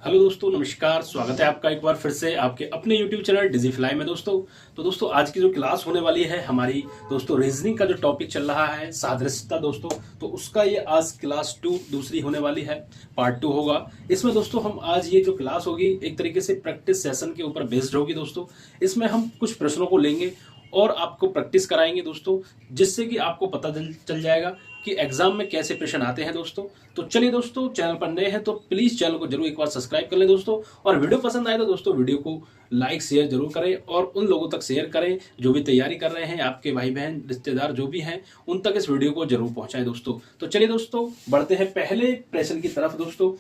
Hello दोस्तों, नमस्कार। स्वागत है आपका एक बार फिर से आपके अपने YouTube चैनल डिजिफ्लाई में दोस्तों। तो दोस्तों आज की जो क्लास होने वाली है हमारी दोस्तों रीजनिंग का जो टॉपिक चल रहा है सादृश्यता दोस्तों, तो उसका ये आज क्लास 2 दूसरी होने वाली है, पार्ट 2 होगा। इसमें दोस्तों हम आज ये जो क्लास होगी एक तरीके से प्रैक्टिस सेशन के ऊपर बेस्ड होगी दोस्तों। इसमें हम कुछ प्रश्नों को लेंगे और आपको प्रैक्टिस कराएंगे दोस्तों, जिससे कि आपको पता चल जाएगा कि एग्जाम में कैसे प्रश्न आते हैं दोस्तों। तो चलिए दोस्तों, चैनल पर नए हैं तो प्लीज चैनल को जरूर एक बार सब्सक्राइब कर लें दोस्तों, और वीडियो पसंद आए तो दोस्तों वीडियो को लाइक शेयर जरूर करें और उन लोगों तक शेयर करें जो भी तैयारी कर रहे हैं, आपके भाई बहन रिश्तेदार जो भी हैं उन तक इस वीडियो को जरूर पहुंचाएं दोस्तों। तो चलिए दोस्तों बढ़ते हैं पहले प्रश्न की तरफ दोस्तों।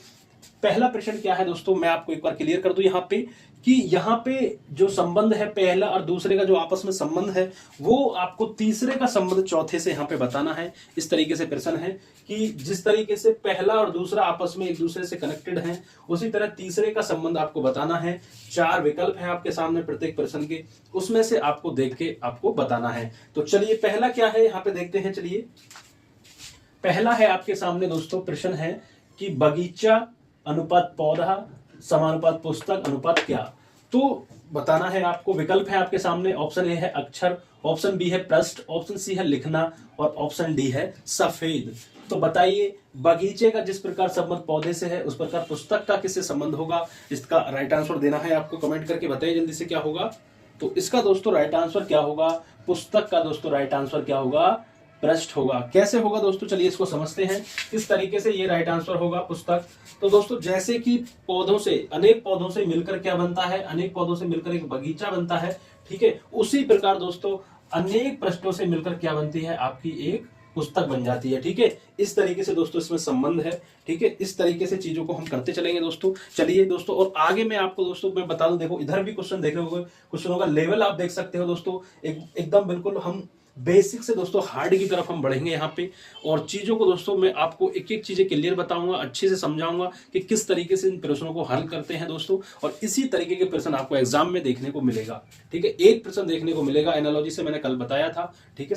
पहला प्रश्न क्या है दोस्तों, मैं आपको एक बार क्लियर कर दूं यहाँ पे कि यहाँ पे जो संबंध है पहला और दूसरे का जो आपस में संबंध है वो आपको तीसरे का संबंध चौथे से यहाँ पे बताना है। इस तरीके से प्रश्न है कि जिस तरीके से पहला और दूसरा आपस में एक दूसरे से कनेक्टेड हैं, उसी तरह तीसरे का संबंध आपको बताना है। 4 विकल्प हैं आपके सामने प्रत्येक प्रश्न के, उसमें से आपको देख के आपको बताना है। तो चलिए पहला क्या है यहाँ पे देखते हैं। चलिए पहला है आपके सामने दोस्तों, प्रश्न है कि बगीचा अनुपात पौधा समानुपात पुस्तक अनुपात क्या। तो बताना है आपको। विकल्प है आपके सामने, ऑप्शन ए है अक्षर, ऑप्शन बी है पृष्ठ, ऑप्शन सी है लिखना और ऑप्शन डी है सफेद। तो बताइए बगीचे का जिस प्रकार संबंध पौधे से है उस प्रकार पुस्तक का किससे संबंध होगा। इसका राइट आंसर देना है आपको, कमेंट करके बताइए जल्दी से क्या होगा। तो इसका दोस्तों राइट आंसर क्या होगा, पुस्तक का दोस्तों राइट आंसर क्या होगा, पृष्ठ होगा। कैसे होगा दोस्तों, चलिए इसको समझते हैं किस तरीके से ये राइट आंसर होगा पुस्तक। तो दोस्तों जैसे कि पौधों से, अनेक पौधों से मिलकर क्या बनता है, अनेक पौधों से मिलकर एक बगीचा बनता है, ठीक है। उसी प्रकार दोस्तों अनेक पृष्ठों से मिलकर क्या बनती है, आपकी एक पुस्तक बन जाती है, ठीक है। इस तरीके से दोस्तों इसमें संबंध है, ठीक है। इस तरीके से चीजों को हम करते चलेंगे दोस्तों। चलिए दोस्तों, और आगे मैं आपको दोस्तों मैं बता दूं, देखो इधर भी क्वेश्चन देख रहे होंगे, क्वेश्चनों का लेवल आप देख सकते हो दोस्तों। एकदम बिल्कुल हम बेसिक से दोस्तों हार्ड की तरफ हम बढ़ेंगे यहाँ पे, और चीजों को दोस्तों मैं आपको एक एक चीजें क्लियर बताऊंगा, अच्छे से समझाऊंगा कि किस तरीके से इन प्रश्नों को हल करते हैं दोस्तों। और इसी तरीके के प्रश्न आपको एग्जाम में देखने को मिलेगा, ठीक है। एक प्रश्न देखने को मिलेगा एनालॉजी से, मैंने कल बताया था, ठीक है।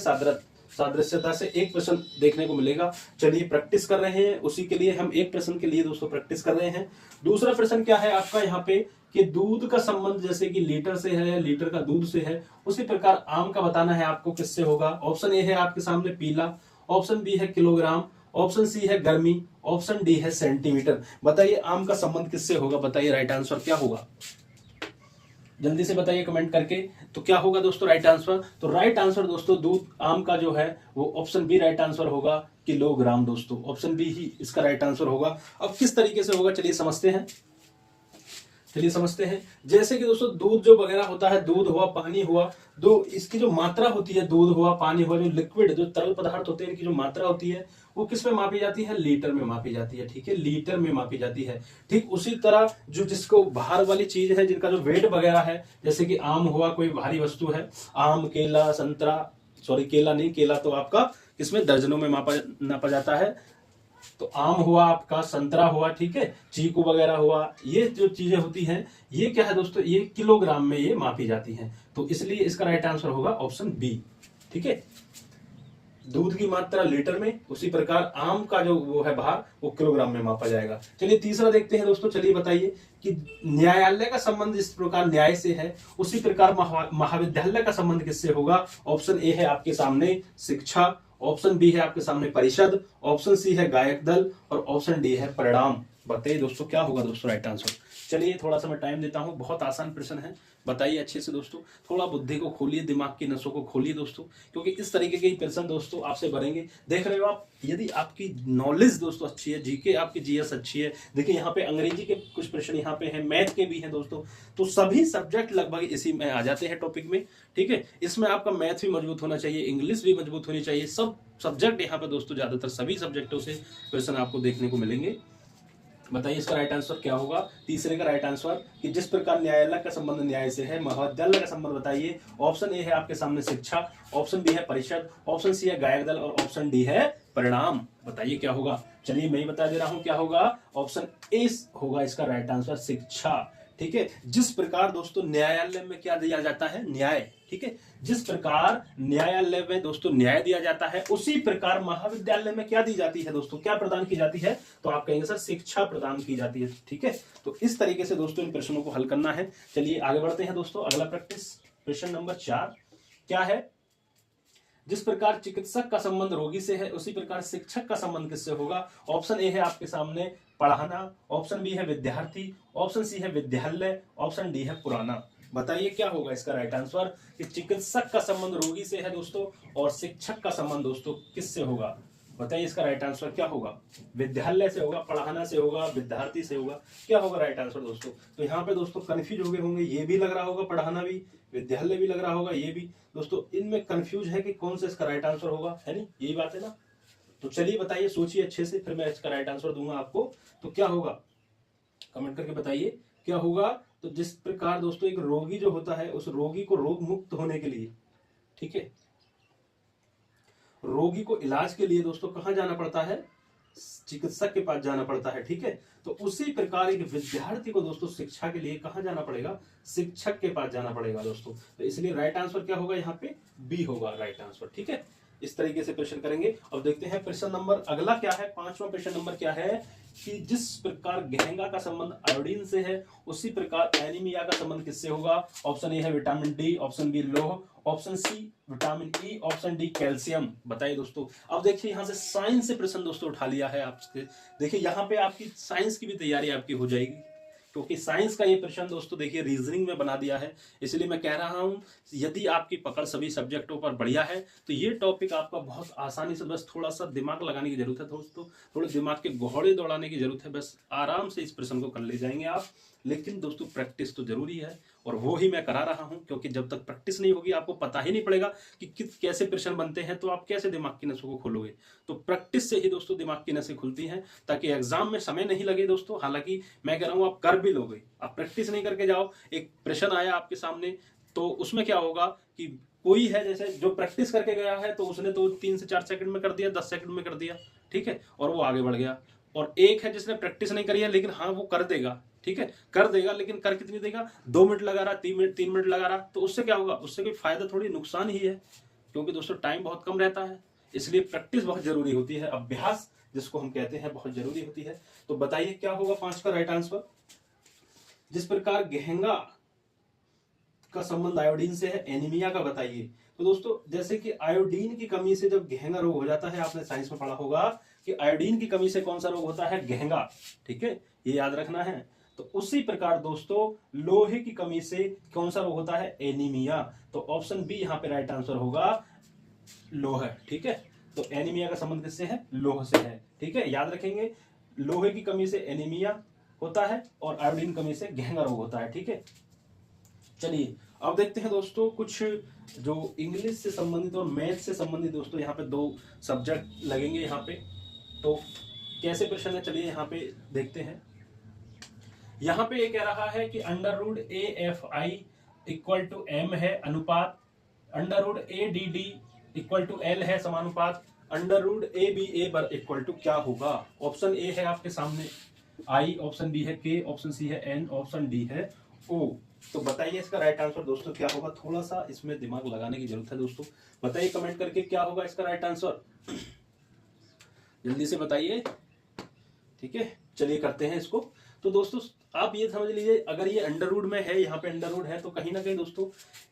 सादृश्यता से एक प्रश्न देखने को मिलेगा। चलिए प्रैक्टिस कर रहे हैं, उसी के लिए हम एक प्रश्न के लिए दोस्तों प्रैक्टिस कर रहे हैं। दूसरा प्रश्न क्या है आपका यहाँ पे कि दूध का संबंध जैसे कि लीटर से है, लीटर का दूध से है, उसी प्रकार आम का बताना है आपको किससे होगा। ऑप्शन ए है आपके सामने पीला, ऑप्शन बी है किलोग्राम, ऑप्शन सी है गर्मी, ऑप्शन डी है सेंटीमीटर। बताइए आम का संबंध किससे होगा, बताइए राइट आंसर क्या होगा, जल्दी से बताइए कमेंट करके। तो क्या होगा दोस्तों राइट आंसर, तो राइट आंसर दोस्तों दूध आम का जो है वो ऑप्शन बी राइट आंसर होगा, किलोग्राम दोस्तों। ऑप्शन बी ही इसका राइट आंसर होगा। अब किस तरीके से होगा चलिए समझते हैं, चलिए समझते हैं। जैसे कि दोस्तों दूध जो वगैरह होता है, दूध हुआ, पानी हुआ, दो इसकी जो मात्रा होती है, दूध हुआ, पानी हुआ, जो लिक्विड जो तरल पदार्थ होते हैं इनकी जो मात्रा होती है वो किस में मापी जाती है, लीटर में मापी जाती है, ठीक है। लीटर में मापी जाती है। ठीक उसी तरह जो जिसको बाहर वाली चीज है, जिनका जो वेट वगैरह है, जैसे कि आम हुआ कोई भारी वस्तु है, आम, केला, संतरा, सॉरी केला नहीं, केला तो आपका किसमें दर्जनों में नापा जाता है। तो आम हुआ आपका, संतरा हुआ, ठीक है, चीकू वगैरह हुआ, ये जो चीजें होती हैं ये क्या है दोस्तों, ये किलोग्राम में ये मापी जाती हैं। तो इसलिए इसका राइट आंसर होगा ऑप्शन बी, ठीक है। दूध की मात्रा लीटर में, उसी प्रकार आम का जो वो है भार वो किलोग्राम में मापा जाएगा। चलिए तीसरा देखते हैं दोस्तों। चलिए बताइए कि न्यायालय का संबंध जिस प्रकार न्याय से है उसी प्रकार महाविद्यालय का संबंध किससे होगा। ऑप्शन ए है आपके सामने शिक्षा, ऑप्शन बी है आपके सामने परिषद, ऑप्शन सी है गायक दल और ऑप्शन डी है परिणाम। बताइए दोस्तों क्या होगा दोस्तों राइट आंसर। चलिए थोड़ा सा मैं टाइम देता हूं, बहुत आसान प्रश्न है, बताइए अच्छे से दोस्तों। थोड़ा बुद्धि को खोलिए, दिमाग की नसों को खोलिए दोस्तों, क्योंकि इस तरीके के प्रश्न दोस्तों आपसे भरेंगे। देख रहे हो आप, यदि आपकी नॉलेज दोस्तों अच्छी है, जीके आपकी जीएस अच्छी है, देखिए यहाँ पे अंग्रेजी के कुछ प्रश्न यहाँ पे हैं, मैथ के भी हैं दोस्तों, तो सभी सब्जेक्ट लगभग इसी में आ जाते हैं टॉपिक में, ठीक है। इसमें आपका मैथ भी मजबूत होना चाहिए, इंग्लिश भी मजबूत होनी चाहिए, सब सब्जेक्ट यहाँ पे दोस्तों ज्यादातर सभी सब्जेक्टों से क्वेश्चन आपको देखने को मिलेंगे। बताइए इसका राइट आंसर क्या होगा। तीसरे का राइट आंसर कि जिस प्रकार न्यायालय का संबंध न्याय से है, महाविद्यालय का संबंध बताइए। ऑप्शन ए है आपके सामने शिक्षा, ऑप्शन बी है परिषद, ऑप्शन सी है गायक दल और ऑप्शन डी है परिणाम। बताइए क्या होगा। चलिए मैं ही बता दे रहा हूं क्या होगा, ऑप्शन ए होगा इसका राइट आंसर शिक्षा, ठीक है। जिस प्रकार दोस्तों न्यायालय में क्या दिया जाता है, न्याय, ठीक है, जिस प्रकार न्यायालय में दोस्तों न्याय दिया जाता है, उसी प्रकार महाविद्यालय में क्या दी जाती है दोस्तों, क्या प्रदान की जाती है, तो आप कहेंगे सर शिक्षा प्रदान की जाती है, ठीक है। तो इस तरीके से दोस्तों इन प्रश्नों को हल करना है। चलिए आगे बढ़ते हैं दोस्तों। अगला प्रैक्टिस प्रश्न नंबर 4 क्या है, जिस प्रकार चिकित्सक का संबंध रोगी से है, उसी प्रकार शिक्षक का संबंध किससे होगा। ऑप्शन ए है आपके सामने पढ़ाना, ऑप्शन बी है विद्यार्थी, ऑप्शन सी है विद्यालय, ऑप्शन डी है पुराना। बताइए क्या होगा इसका राइट आंसर, कि चिकित्सक का संबंध रोगी से है दोस्तों और शिक्षक का संबंध दोस्तों किससे होगा। बताइए इसका राइट आंसर क्या होगा, विद्यालय से होगा, पढ़ाना से होगा, विद्यार्थी से होगा, क्या होगा राइट आंसर दोस्तों। तो यहाँ पे दोस्तों कंफ्यूज हो गए होंगे, ये भी लग रहा होगा पढ़ाना भी, विद्यालय भी लग रहा होगा, ये भी दोस्तों इनमें कंफ्यूज है कि कौन सा इसका राइट आंसर होगा, है नहीं, यही बात है ना। तो चलिए बताइए, सोचिए अच्छे से, फिर मैं इसका राइट आंसर दूंगा आपको। तो क्या होगा कमेंट करके बताइए क्या होगा। तो जिस प्रकार दोस्तों एक रोगी जो होता है, उस रोगी को रोग मुक्त होने के लिए, ठीक है, रोगी को इलाज के लिए दोस्तों कहां जाना पड़ता है, चिकित्सक के पास जाना पड़ता है, ठीक है। तो उसी प्रकार एक विद्यार्थी को दोस्तों शिक्षा के लिए कहां जाना पड़ेगा, शिक्षक के पास जाना पड़ेगा दोस्तों। तो इसलिए राइट आंसर क्या होगा, यहाँ पे बी होगा राइट आंसर, ठीक है। इस तरीके से प्रश्न करेंगे। अब देखते हैं प्रश्न नंबर अगला क्या है, 5वां प्रश्न नंबर क्या है, कि जिस प्रकार गेहंगा का संबंध आयोडीन से है, उसी प्रकार एनीमिया का संबंध किससे होगा। ऑप्शन ए है विटामिन डी, ऑप्शन बी लोह, option C vitamin E, option D calcium. बताइए दोस्तों। अब देखिए यहां से साइंस से प्रश्न दोस्तों उठा लिया है आपसे। देखिए यहां पे आपकी साइंस की भी तैयारी आपकी हो जाएगी, क्योंकि साइंस का ये प्रश्न दोस्तों देखिए रीजनिंग में बना दिया है। इसलिए मैं कह रहा हूं, यदि आपकी पकड़ सभी सब्जेक्टों पर बढ़िया है तो ये टॉपिक आपका बहुत आसानी से, बस थोड़ा सा दिमाग लगाने की जरूरत है दोस्तों, थोड़े दिमाग के घोड़े दौड़ाने की जरूरत है, बस आराम से इस प्रश्न को कर ले जाएंगे आप। लेकिन दोस्तों प्रैक्टिस तो जरूरी है, और वो ही मैं करा रहा हूं, क्योंकि जब तक प्रैक्टिस नहीं होगी आपको पता ही नहीं पड़ेगा कि कैसे प्रश्न बनते हैं, तो आप कैसे दिमाग की नसों को खोलोगे। तो प्रैक्टिस से ही दोस्तों दिमाग की नसें खुलती हैं, ताकि एग्जाम में समय नहीं लगे दोस्तों। हालांकि मैं कह रहा हूं आप कर भी लोगे, आप प्रैक्टिस नहीं करके जाओ, एक प्रश्न आया आपके सामने, तो उसमें क्या होगा कि कोई है जैसे जो प्रैक्टिस करके गया है, तो उसने तो 3 से 4 सेकंड में कर दिया, 10 सेकंड में कर दिया, ठीक है, और वो आगे बढ़ गया। और एक है जिसने प्रैक्टिस नहीं करी है, लेकिन हाँ वो कर देगा, ठीक है, कर देगा, लेकिन कर कितनी देगा, 2 मिनट लगा रहा, 3 मिनट लगा रहा, तो उससे क्या होगा, उससे कोई फायदा थोड़ी, नुकसान ही है, क्योंकि दोस्तों टाइम बहुत कम रहता है। इसलिए प्रैक्टिस बहुत जरूरी होती है, अभ्यास जिसको हम कहते हैं बहुत जरूरी होती है। तो बताइए क्या होगा 5 का राइट आंसर। जिस प्रकार गेहंगा का संबंध आयोडीन से है, एनीमिया का बताइए। तो दोस्तों जैसे कि आयोडीन की कमी से जब गेहंगा रोग हो जाता है, आपने साइंस में पढ़ा होगा कि आयोडीन की कमी से कौन सा रोग होता है, गेहंगा, ठीक है, ये याद रखना है। तो उसी प्रकार दोस्तों लोहे की कमी से कौन सा रोग होता है, एनीमिया। तो ऑप्शन बी यहाँ पे राइट आंसर होगा, लोह, ठीक है। तो एनीमिया का संबंध किससे है, लोह से है, ठीक है, याद रखेंगे। लोहे की कमी से एनीमिया होता है और आयोडीन कमी से गेहंगा रोग होता है, ठीक है। चलिए अब देखते हैं दोस्तों कुछ जो इंग्लिश से संबंधित और मैथ से संबंधित दोस्तों यहाँ पे 2 सब्जेक्ट लगेंगे यहाँ पे। तो कैसे प्रश्न है, चलिए यहाँ पे देखते हैं। यहाँ पे ये कह रहा है कि √AFI इक्वल टू m है अनुपात, √ADD इक्वल टू L है समानुपात, √ABA बर इक्वल टू क्या होगा। ऑप्शन ए है आपके सामने I, ऑप्शन बी है K, ऑप्शन सी है N, ऑप्शन डी है O। तो बताइए इसका राइट आंसर दोस्तों क्या होगा। थोड़ा सा इसमें दिमाग लगाने की जरूरत है दोस्तों। बताइए कमेंट करके क्या होगा इसका राइट आंसर, जल्दी से बताइए, ठीक है। चलिए करते हैं इसको। तो दोस्तों आप ये समझ लीजिए, अगर ये अंडर रूट में है, यहाँ पे अंडर रूट है, तो कहीं ना कहीं दोस्तों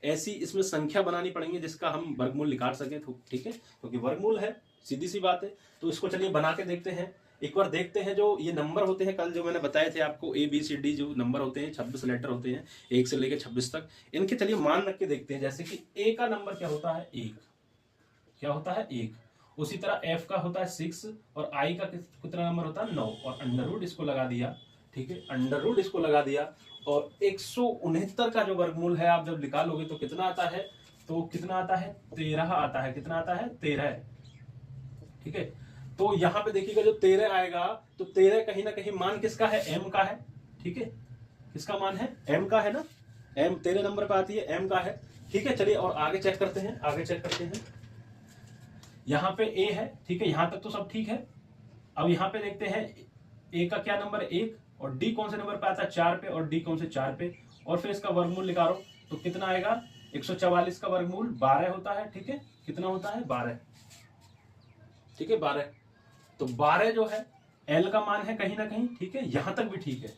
ऐसी इसमें संख्या बनानी पड़ेंगे जिसका हम वर्गमूल निकाल सके, तो ठीक है, क्योंकि वर्गमूल है, सीधी सी बात है। तो इसको चलिए बना के देखते हैं, एक बार देखते हैं। जो ये नंबर होते हैं, कल जो मैंने बताए थे आपको ABCD जो नंबर होते हैं, 26 लेटर होते हैं 1 से लेकर 26 तक, इनके चलिए मान रख के देखते हैं। जैसे कि A का नंबर क्या होता है, 1, क्या होता है 1। उसी तरह F का होता है 6 और I का कितना नंबर होता है 9, और अंडर रूट इसको लगा दिया, ठीक है, अंडर रूट इसको लगा दिया। और 169 का जो वर्गमूल है आप जब निकालोगे तो कितना आता है, तो कितना आता है 13 आता है, कितना आता है 13, ठीक है। तो यहाँ पे देखिएगा जो 13 आएगा, तो 13 कहीं ना कहीं मान किसका है, M का है, ठीक है, किसका मान है, M का है ना, M 13 नंबर पे आती है, M का है, ठीक है। चलिए और आगे चेक करते हैं, आगे चेक करते हैं। यहाँ पे A है, ठीक है, यहाँ तक तो सब ठीक है। अब यहाँ पे देखते हैं A का क्या नंबर, 1, और डी कौन से नंबर पे आता है 4 पे, और डी कौन से 4 पे, और फिर इसका वर्गमूल निकालो तो कितना आएगा 144 का वर्गमूल 12 होता है। ठीक है, कितना होता है 12। ठीक है 12, तो 12 जो है एल का मान है कहीं ना कहीं। ठीक है, यहां तक भी ठीक है,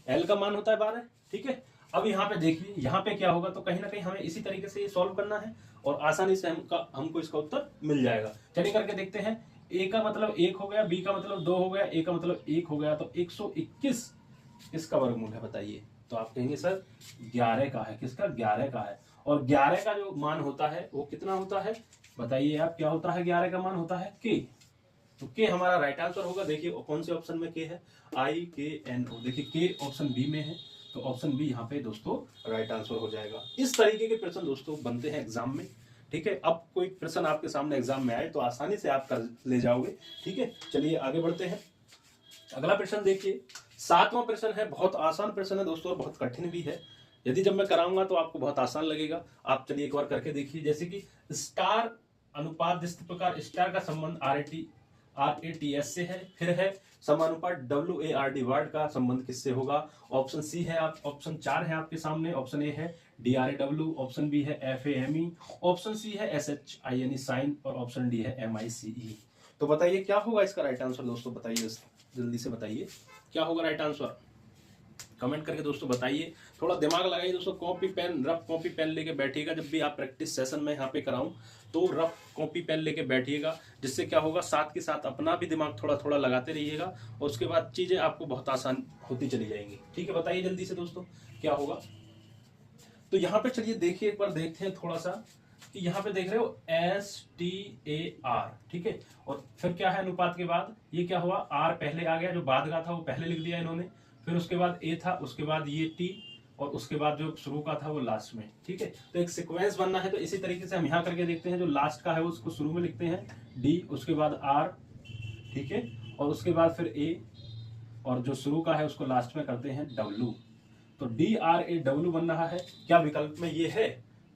एल का मान होता है 12। ठीक है, अब यहाँ पे देखिए यहाँ पे क्या होगा, तो कहीं ना कहीं हमें इसी तरीके से ये सॉल्व करना है और आसानी से हमको इसका उत्तर मिल जाएगा। चलिए करके देखते हैं। ए का मतलब 1 हो गया, बी का मतलब 2 हो गया, ए का मतलब 1 हो गया, तो 121 इसका वर्गमूल है बताइए। तो आप कहेंगे सर 11 का है, किसका 11 का है, और 11 का जो मान होता है वो कितना होता है बताइए आप, क्या होता है 11 का मान होता है के। तो के हमारा राइट आंसर होगा। देखिए कौन से ऑप्शन में के है, IKNO। देखिए के ऑप्शन बी में है, तो ऑप्शन बी यहाँ पे दोस्तों राइट आंसर हो जाएगा। इस तरीके के प्रश्न दोस्तों बनते हैं एग्जाम में। ठीक है, अब कोई प्रश्न आपके सामने एग्जाम में आए तो आसानी से आप कर ले जाओगे। ठीक है, चलिए आगे बढ़ते हैं। अगला प्रश्न देखिए, 7वां प्रश्न है। बहुत आसान प्रश्न है दोस्तों और बहुत कठिन भी है। यदि जब मैं कराऊंगा तो आपको बहुत आसान लगेगा। आप चलिए एक बार करके देखिए। जैसे कि स्टार अनुपात इस प्रकार, स्टार का संबंध RATS से है, फिर है समानुपात WARD वार्ड का संबंध किससे होगा। ऑप्शन सी है, आप ऑप्शन 4 है आपके सामने। ऑप्शन ए है DRAW, ऑप्शन बी है FAME, ऑप्शन सी है SHINE साइन, और ऑप्शन डी है MICE। तो बताइए क्या होगा इसका राइट आंसर दोस्तों, बताइए जल्दी से बताइए क्या होगा राइट आंसर। कमेंट करके दोस्तों बताइए, थोड़ा दिमाग लगाइए दोस्तों। Copy pen, rough copy pen लेके बैठिएगा। जब भी आप प्रैक्टिस सेशन में यहाँ पे कराऊं तो रफ कॉपी पेन लेके बैठिएगा, जिससे क्या होगा साथ के साथ अपना भी दिमाग थोड़ा थोड़ा लगाते रहिएगा, और उसके बाद चीजें आपको बहुत आसान होती चली जाएंगी। ठीक है, बताइए जल्दी से दोस्तों क्या होगा। तो यहाँ पे चलिए देखिए, एक बार देखते हैं थोड़ा सा कि यहाँ पे देख रहे हो STAR। ठीक है, और फिर क्या है अनुपात के बाद, ये क्या हुआ R पहले आ गया, जो बाद का था वो पहले लिख दिया इन्होंने, फिर उसके बाद A था, उसके बाद ये T, और उसके बाद जो शुरू का था वो लास्ट में। ठीक है, तो एक सीक्वेंस बनना है, तो इसी तरीके से हम यहाँ करके देखते हैं। जो लास्ट का है उसको शुरू में लिखते हैं D, उसके बाद R, ठीक है, और उसके बाद फिर A, और जो शुरू का है उसको लास्ट में करते हैं W। तो DRAW बन रहा है, क्या विकल्प में ये है,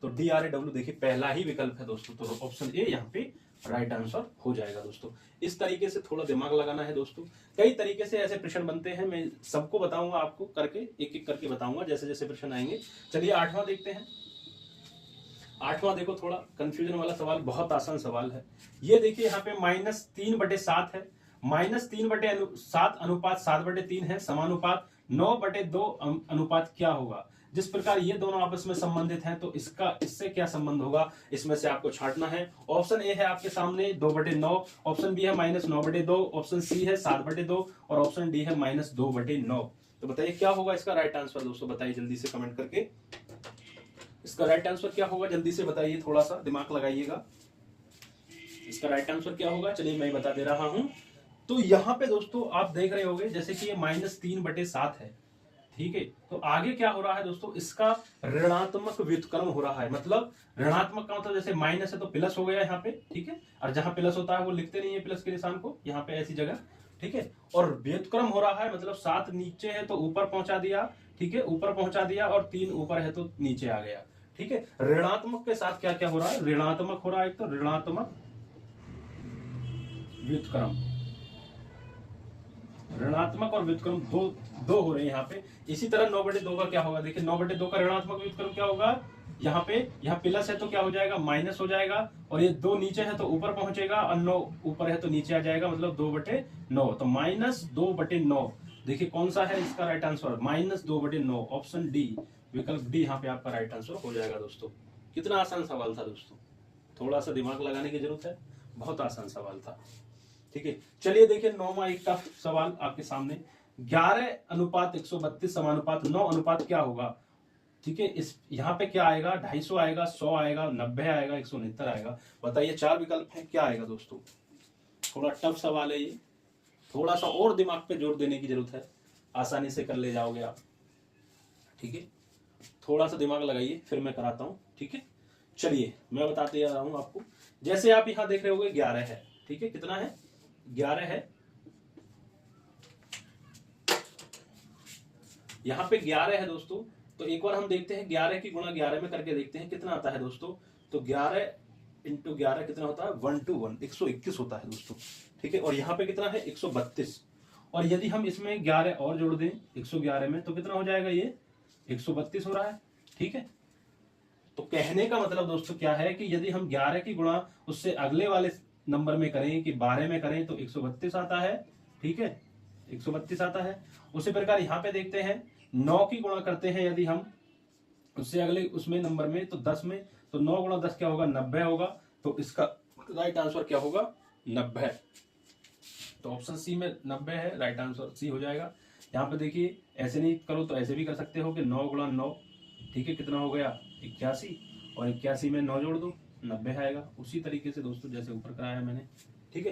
तो DRAW देखिए पहला ही विकल्प है दोस्तों, तो ऑप्शन ए यहाँ पे राइट आंसर हो जाएगा दोस्तों। इस तरीके से थोड़ा दिमाग लगाना है दोस्तों। कई तरीके से ऐसे प्रश्न बनते हैं, मैं सबको बताऊंगा, आपको करके एक एक करके बताऊंगा जैसे जैसे प्रश्न आएंगे। चलिए 8वां देखते हैं। 8वां देखो, थोड़ा कंफ्यूजन वाला सवाल, बहुत आसान सवाल है। ये देखिए यहाँ पे -3/7 है, -3/7 अनुपात 7/3 है, समानुपात 9/2 अनुपात क्या होगा। जिस प्रकार ये दोनों आपस में संबंधित हैं, तो इसका इससे क्या संबंध होगा, इसमें से आपको छांटना है। ऑप्शन ए है आपके सामने 2/9, ऑप्शन बी है -9/2, ऑप्शन सी है 7/2, और ऑप्शन डी है -2/9। तो बताइए क्या होगा इसका राइट आंसर दोस्तों, बताइए जल्दी से कमेंट करके। इसका राइट आंसर क्या होगा जल्दी से बताइए, थोड़ा सा दिमाग लगाइएगा। इसका राइट आंसर क्या होगा, चलिए मैं बता दे रहा हूं। तो यहाँ पे दोस्तों आप देख रहे होंगे जैसे कि ये -3/7 है। ठीक है, तो आगे क्या हो रहा है दोस्तों, इसका ऋणात्मक व्युत्क्रम हो रहा है। मतलब ऋणात्मक का मतलब जैसे माइनस है तो प्लस हो गया यहाँ पे। ठीक है, और जहां प्लस होता है वो लिखते नहीं है प्लस के निशान को, यहाँ पे ऐसी जगह। ठीक है, और व्युत्क्रम हो रहा है, मतलब 7 नीचे है तो ऊपर पहुंचा दिया। ठीक है, ऊपर पहुंचा दिया, और 3 ऊपर है तो नीचे आ गया। ठीक है, ऋणात्मक के साथ क्या क्या हो रहा है, ऋणात्मक हो रहा है, एक तो ऋणात्मक व्युत्क्रम, ऋणात्मक और व्युत्क्रम दो हो रहे हैं यहाँ पे। इसी तरह 9/2 का क्या होगा, देखिए 9/2 का ऋणात्मक व्युत्क्रम क्या होगा, यहाँ पे यहाँ प्लस है तो क्या हो जाएगा माइनस हो जाएगा, और ये 2 नीचे है तो ऊपर पहुंचेगा, और 9 ऊपर है तो नीचे आ जाएगा, मतलब 2/9, तो -2/9। देखिए कौन सा है इसका राइट आंसर, -2/9, ऑप्शन डी, विकल्प डी यहाँ पे आपका राइट आंसर हो जाएगा दोस्तों। कितना आसान सवाल था दोस्तों, थोड़ा सा दिमाग लगाने की जरूरत है, बहुत आसान सवाल था। ठीक है, चलिए देखिए 9वां एक टफ सवाल आपके सामने। 11:132 समानुपात 9 अनुपात क्या होगा। ठीक है, इस यहाँ पे क्या आएगा, 250 आएगा, 100 आएगा, 90 आएगा, 169 आएगा। बताइए 4 विकल्प है, क्या आएगा दोस्तों। थोड़ा टफ सवाल है ये, थोड़ा सा और दिमाग पे जोर देने की जरूरत है, आसानी से कर ले जाओगे आप। ठीक है, थोड़ा सा दिमाग लगाइए, फिर मैं कराता हूं। ठीक है, चलिए मैं बताते जा रहा हूं आपको। जैसे आप यहां देख रहे होगे 11 है। ठीक है, कितना है, 11 है। यहां पे 11 है दोस्तों, तो एक बार हम देखते हैं 11 की गुणा 11 में करके देखते हैं कितना आता है दोस्तों। तो 11 × 11 कितना होता है, 1 to 1, 121 होता है दोस्तों। ठीक है, और यहाँ पे कितना है 132, और यदि हम इसमें 11 और जोड़ दें 111 में तो कितना हो जाएगा, ये 132 हो रहा है। ठीक है, तो कहने का मतलब दोस्तों क्या है कि यदि हम 11 की गुणा उससे अगले वाले नंबर में करें कि 12 में करें तो 132 आता है। ठीक है, 132 आता है। उसी प्रकार यहां पे देखते हैं 9 की गुणा करते हैं यदि हम उससे अगले उसमें नंबर में तो 10 में, तो 9 गुणा 10 क्या होगा, 90 होगा। तो इसका राइट आंसर क्या होगा, 90। तो ऑप्शन सी में 90 है, राइट आंसर सी हो जाएगा। यहाँ पे देखिए ऐसे नहीं करो तो ऐसे भी कर सकते हो कि 9 गुणा 9, ठीक है, कितना हो गया 81, और 81 में 9 जोड़ दो 90 आएगा। उसी तरीके से दोस्तों जैसे ऊपर कराया मैंने। ठीक है,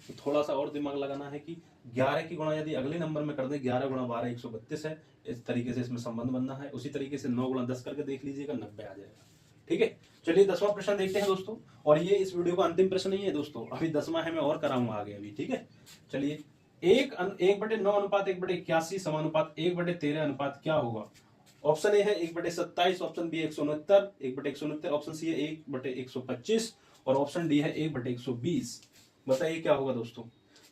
तो थोड़ा सा और दिमाग लगाना है कि 11 की गुणा यदि अगले नंबर में कर दें, 11 गुणा 12 132 है, इस तरीके से इसमें संबंध बनना है। उसी तरीके से 9 गुणा 10 करके देख लीजिएगा, 90 आ जाएगा। ठीक है, चलिए 10वां प्रश्न देखते हैं दोस्तों। और ये इस वीडियो का अंतिम प्रश्न नहीं है दोस्तों, अभी 10वां है, मैं और कराऊंगा आगे अभी। ठीक है, चलिए 1/9 अनुपात 1/81 समानुपात 1/13 अनुपात क्या होगा। ऑप्शन ए है 1/27, ऑप्शन बी 169, 1/169, ऑप्शन सी है 1/125 और ऑप्शन डी है 1/120। बताइए क्या होगा दोस्तों।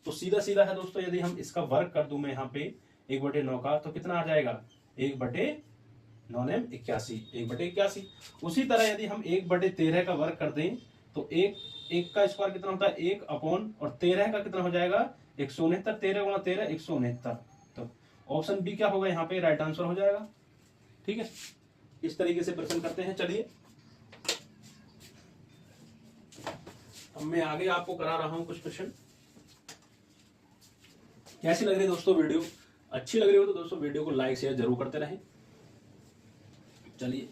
तो सीधा सीधा है दोस्तों, यदि हम इसका वर्ग कर दूं मैं यहाँ पे 1/9 का तो कितना आ जाएगा, 1/9 81, 1/81। उसी तरह यदि हम 1/13 का वर्ग कर दें तो एक का स्क्वायर कितना होता है, 1 अपॉन, और 13 का कितना हो जाएगा 169, 13 गुणा 13 169। तो ऑप्शन बी क्या होगा यहाँ पे, राइट आंसर हो जाएगा। ठीक है, इस तरीके से प्रश्न करते हैं। चलिए अब मैं आगे आपको करा रहा हूं कुछ प्रश्न। कैसी लग रही है दोस्तों वीडियो, अच्छी लग रही हो तो दोस्तों वीडियो को लाइक शेयर जरूर करते रहें। चलिए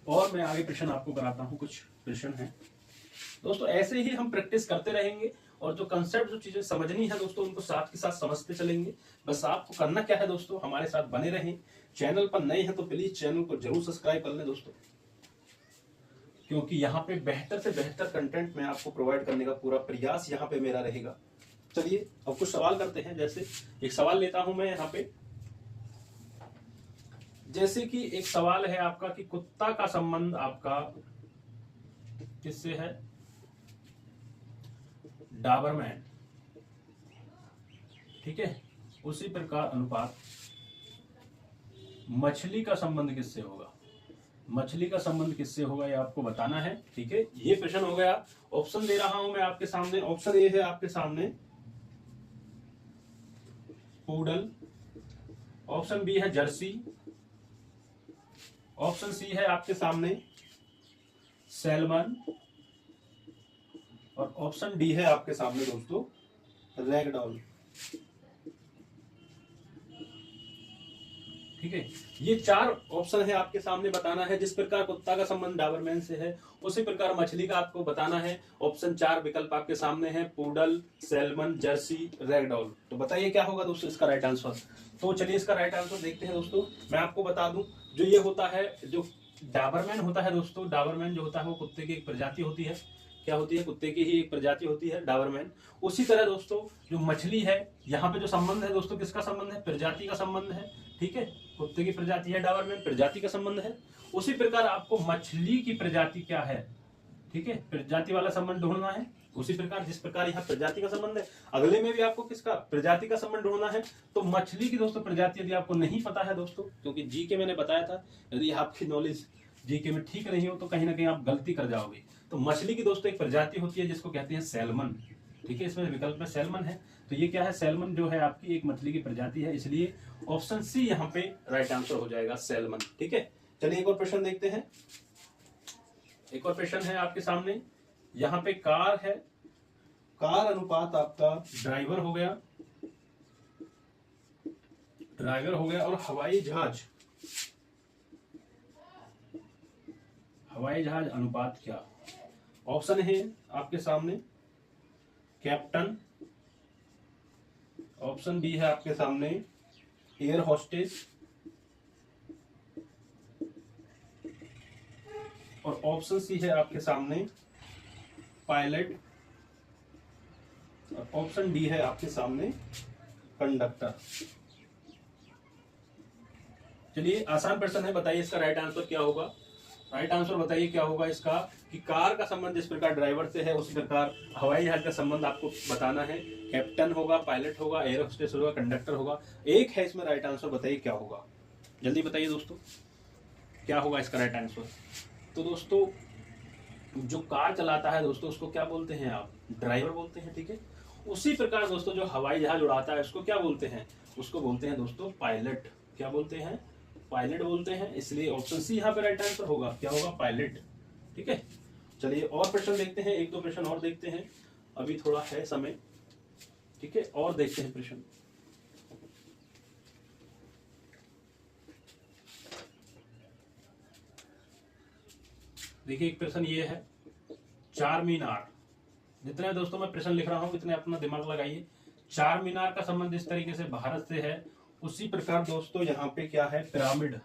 और मैं आगे प्रश्न आपको कराता हूं, कुछ प्रश्न हैं दोस्तों। ऐसे ही हम प्रैक्टिस करते रहेंगे और जो कंसेप्ट, जो चीजें समझनी है दोस्तों, उनको साथ के साथ समझते चलेंगे। बस आपको करना क्या है दोस्तों, हमारे साथ बने रहें। चैनल पर नए हैं तो प्लीज चैनल को जरूर सब्सक्राइब कर लें दोस्तों, क्योंकि यहाँ पे बेहतर से बेहतर कंटेंट मैं आपको प्रोवाइड करने का पूरा प्रयास यहाँ पे मेरा रहेगा। चलिए अब कुछ सवाल करते हैं। जैसे एक सवाल लेता हूं मैं यहाँ पे, जैसे कि एक सवाल है आपका कि कुत्ता का संबंध आपका किससे है, डाबरमैन। ठीक है, उसी प्रकार अनुपात मछली का संबंध किससे होगा, मछली का संबंध किससे होगा, ये आपको बताना है। ठीक है, ये प्रश्न हो गया। ऑप्शन दे रहा हूं मैं आपके सामने। ऑप्शन ए है आपके सामने पूडल, ऑप्शन बी है जर्सी, ऑप्शन सी है आपके सामने सैल्मन, और ऑप्शन डी है आपके सामने दोस्तों रैगडॉल। ठीक है, ये 4 ऑप्शन है आपके सामने, बताना है। जिस प्रकार कुत्ता का संबंध डाबरमैन से है उसी प्रकार मछली का आपको बताना है। ऑप्शन 4 विकल्प आपके सामने है, पूडल, सैल्मन, जर्सी, रैगडॉल। तो बताइए क्या होगा दोस्तों इसका राइट आंसर। तो चलिए इसका राइट आंसर देखते हैं दोस्तों। मैं आपको बता दूं, जो ये होता है, जो डाबरमैन होता है दोस्तों, डाबरमैन जो होता है वो कुत्ते की एक प्रजाति होती है। क्या होती है, कुत्ते की ही एक प्रजाति होती है डाबरमैन। उसी तरह दोस्तों जो मछली है, यहाँ पे जो संबंध है दोस्तों, किसका संबंध है, प्रजाति का संबंध है। ठीक है, कुत्ते की प्रजाति है डाबरमैन, प्रजाति का संबंध है। उसी प्रकार आपको मछली की प्रजाति क्या है, ठीक है, प्रजाति वाला संबंध ढूंढना है। उसी प्रकार जिस प्रकार यहाँ प्रजाति का संबंध है, अगले में भी आपको किसका, प्रजाति का संबंध ढूंढना है। तो मछली की दोस्तों प्रजाति यदि आपको नहीं पता है दोस्तों, क्योंकि जी के मैंने बताया था, यदि आपकी नॉलेज जीके में ठीक नहीं हो तो कहीं ना कहीं आप गलती कर जाओगे। तो मछली की दोस्तों एक प्रजाति होती है जिसको कहते हैं सैल्मन। ठीक है, इसमें विकल्प में सैल्मन है, तो ये क्या है, सैल्मन जो है आपकी एक मछली की प्रजाति है, इसलिए ऑप्शन सी यहाँ पे राइट आंसर हो जाएगा, सैल्मन। ठीक है, चलिए एक और प्रश्न देखते हैं। एक और प्रश्न है आपके सामने, यहाँ पे कार है, कार अनुपात आपका ड्राइवर हो गया, ड्राइवर हो गया, और हवाई जहाज, हवाई जहाज अनुपात क्या। ऑप्शन है आपके सामने कैप्टन, ऑप्शन बी है आपके सामने एयर होस्टेस, और ऑप्शन सी है आपके सामने पायलट, और ऑप्शन डी है आपके सामने कंडक्टर। चलिए आसान प्रश्न है, बताइए इसका राइट आंसर क्या होगा। राइट आंसर बताइए क्या होगा इसका, कि कार का संबंध जिस प्रकार ड्राइवर से है उसी प्रकार हवाई जहाज का संबंध आपको बताना है। कैप्टन होगा, पायलट होगा, एयर होस्टेस होगा, कंडक्टर होगा, एक है इसमें राइट आंसर, बताइए क्या होगा, जल्दी बताइए दोस्तों क्या होगा इसका राइट आंसर। तो दोस्तों जो कार चलाता है दोस्तों उसको क्या बोलते हैं आप, ड्राइवर बोलते हैं, ठीक है। उसी प्रकार दोस्तों जो हवाई जहाज उड़ाता है उसको क्या बोलते हैं, उसको बोलते हैं दोस्तों पायलट। क्या बोलते हैं, पायलट बोलते हैं। इसलिए ऑप्शन सी यहाँ पे राइट आंसर होगा, क्या होगा, पायलट, ठीक है। चलिए और प्रश्न देखते हैं, एक दो प्रश्न और देखते हैं, अभी थोड़ा है समय, ठीक है, और देखते हैं प्रश्न। देखिए एक प्रश्न ये है, चार मीनार, जितने दोस्तों मैं प्रश्न लिख रहा हूं इतने अपना दिमाग लगाइए। चार मीनार का संबंध इस तरीके से भारत से है, उसी प्रकार दोस्तों यहाँ पे क्या है, पिरामिड,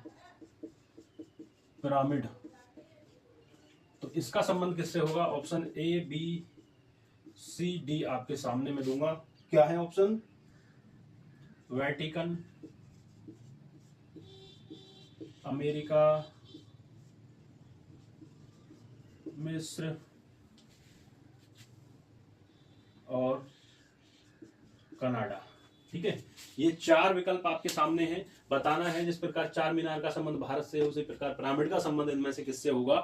पिरामिड, तो इसका संबंध किससे होगा, option A B C D आपके सामने में दूंगा। क्या है ऑप्शन, वेटिकन, अमेरिका, मिस्र और कनाडा, ठीक है। ये चार विकल्प आपके सामने हैं, बताना है जिस प्रकार चार मीनार का संबंध भारत से है उसी प्रकार पिरामिड का संबंध इनमें से किससे होगा।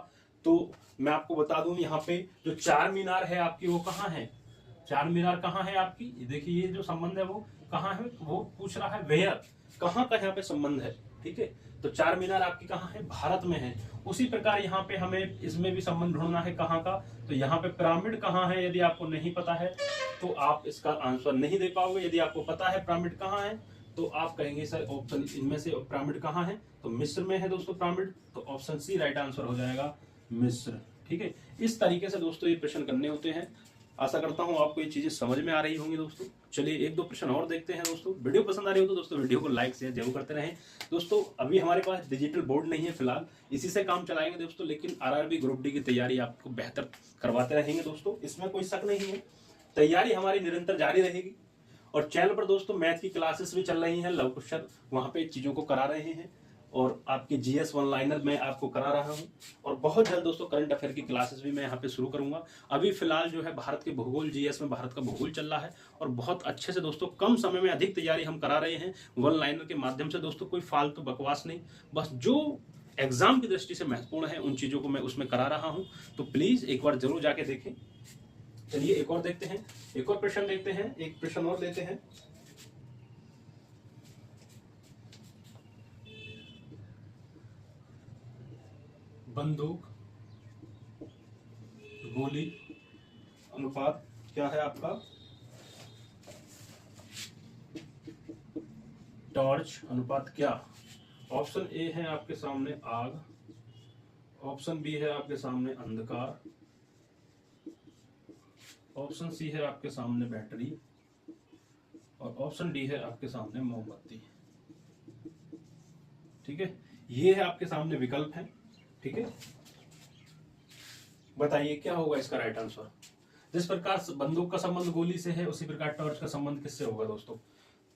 तो मैं आपको बता दूं यहाँ पे जो चार मीनार है आपकी वो कहाँ है, चार मीनार कहाँ है आपकी, देखिए ये जो संबंध है वो कहाँ है, वो पूछ रहा है वेयर, कहाँ का यहाँ पे संबंध है, ठीक है। तो चार मीनार आपकी कहाँ है, भारत में है। उसी प्रकार यहाँ पे हमें इसमें भी संबंध ढूंढना है कहाँ का, तो यहाँ पे पिरामिड कहाँ है, यदि आपको नहीं पता है तो आप इसका आंसर नहीं दे पाओगे। यदि आपको पता है पिरामिड कहाँ है तो आप कहेंगे सर ऑप्शन इनमें से पिरामिड कहाँ है, तो मिस्र में है दोस्तों पिरामिड, तो ऑप्शन सी राइट आंसर हो जाएगा मिस्र, ठीक है। इस तरीके से दोस्तों ये प्रश्न करने होते हैं। आशा करता हूं आपको ये चीजें समझ में आ रही होंगी दोस्तों। चलिए एक दो प्रश्न और देखते हैं दोस्तों। वीडियो पसंद आ रही हो तो दोस्तों वीडियो को लाइक शेयर जरूर करते रहें दोस्तों। अभी हमारे पास डिजिटल बोर्ड नहीं है फिलहाल, इसी से काम चलाएंगे दोस्तों, लेकिन आरआरबी ग्रुप डी की तैयारी आपको बेहतर करवाते रहेंगे दोस्तों, इसमें कोई शक नहीं है। तैयारी हमारी निरंतर जारी रहेगी और चैनल पर दोस्तों मैथ की क्लासेस भी चल रही हैं, लव क्वेश्चन वहां पे चीजों को करा रहे हैं और आपके जीएस वन लाइनर मैं आपको करा रहा हूं और बहुत जल्द दोस्तों करंट अफेयर की क्लासेस भी मैं यहाँ पे शुरू करूंगा। अभी फिलहाल जो है भारत के भूगोल जीएस में भारत का भूगोल चल रहा है और बहुत अच्छे से दोस्तों कम समय में अधिक तैयारी हम करा रहे हैं वन लाइनर के माध्यम से दोस्तों। कोई फालतू बकवास नहीं, बस जो एग्जाम की दृष्टि से महत्वपूर्ण है उन चीजों को मैं उसमें करा रहा हूं, तो प्लीज एक बार जरूर जाके देखें। चलिए एक और देखते हैं, एक और प्रश्न देखते हैं, एक प्रश्न और लेते हैं। बंदूक गोली अनुपात क्या है आपका, टॉर्च अनुपात क्या। ऑप्शन ए है आपके सामने आग, ऑप्शन बी है आपके सामने अंधकार, ऑप्शन सी है आपके सामने बैटरी और ऑप्शन डी है आपके सामने मोमबत्ती, ठीक है। ये है आपके सामने विकल्प है, ठीक है। बताइए क्या होगा इसका राइट आंसर। जिस प्रकार बंदूक का संबंध गोली से है उसी प्रकार टॉर्च का संबंध किससे होगा दोस्तों,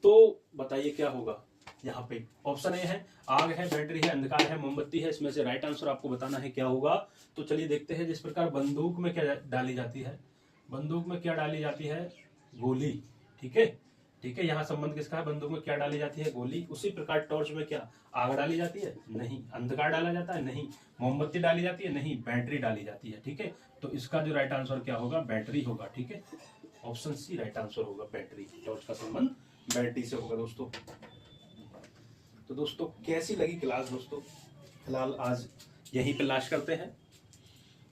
तो बताइए क्या होगा। यहाँ पे ऑप्शन ए है आग है, बैटरी है, अंधकार है, मोमबत्ती है, इसमें से राइट आंसर आपको बताना है क्या होगा। तो चलिए देखते हैं। जिस प्रकार बंदूक में क्या डाली जाती है, बंदूक में क्या डाली जाती है, गोली, ठीक है, ठीक है। यहाँ संबंध किसका है, बंदूक में क्या डाली जाती है, गोली। उसी प्रकार टॉर्च में क्या आग डाली जाती है, नहीं। अंधकार डाला जाता है, नहीं। मोमबत्ती डाली जाती है, नहीं। बैटरी डाली जाती है, ठीक है। तो इसका जो राइट आंसर क्या होगा, बैटरी होगा, ठीक है। ऑप्शन सी राइट आंसर होगा, बैटरी। टॉर्च का संबंध बैटरी से होगा दोस्तों। तो दोस्तों कैसी लगी क्लास दोस्तों, फिलहाल आज यहीं पे लास्ट करते हैं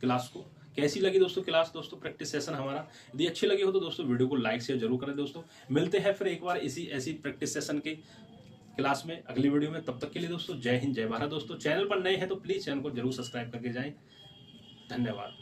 क्लास को। कैसी लगी दोस्तों क्लास, दोस्तों प्रैक्टिस सेशन हमारा। यदि अच्छी लगी हो तो दोस्तों वीडियो को लाइक शेयर जरूर करें दोस्तों। मिलते हैं फिर एक बार इसी ऐसी प्रैक्टिस सेशन के क्लास में अगली वीडियो में। तब तक के लिए दोस्तों जय हिंद जय भारत दोस्तों। चैनल पर नए हैं तो प्लीज चैनल को जरूर सब्सक्राइब करके जाएं। धन्यवाद।